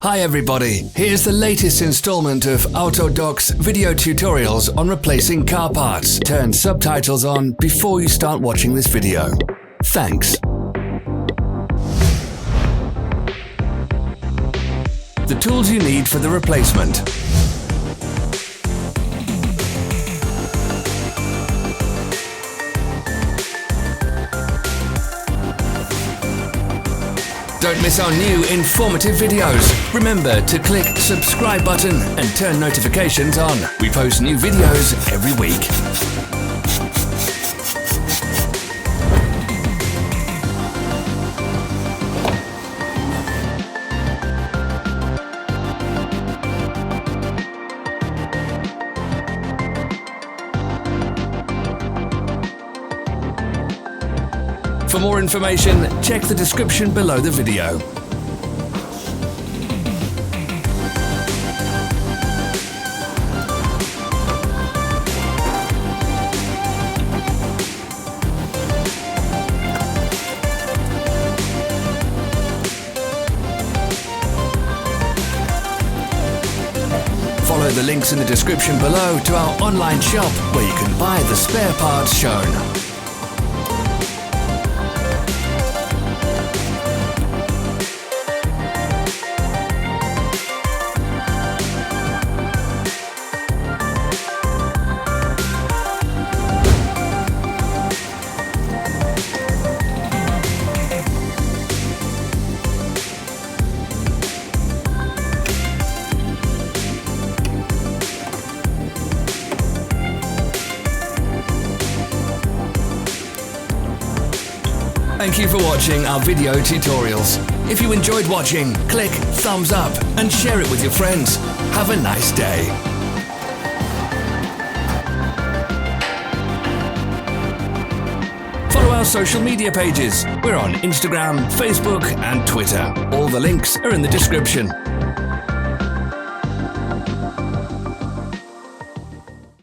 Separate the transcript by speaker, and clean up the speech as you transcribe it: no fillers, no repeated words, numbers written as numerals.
Speaker 1: Hi everybody, here's the latest installment of Autodoc's video tutorials on replacing car parts. Turn subtitles on before you start watching this video. Thanks. The tools you need for the replacement. Don't miss our new informative videos. Remember to click subscribe button and turn notifications on. We post new videos every week. For more information, check the description below the video. Follow the links in the description below to our online shop where you can buy the spare parts shown. Thank you for watching our video tutorials. If you enjoyed watching, click thumbs up and share it with your friends. Have a nice day. Follow our social media pages. We're on Instagram, Facebook and Twitter. All the links are in the description.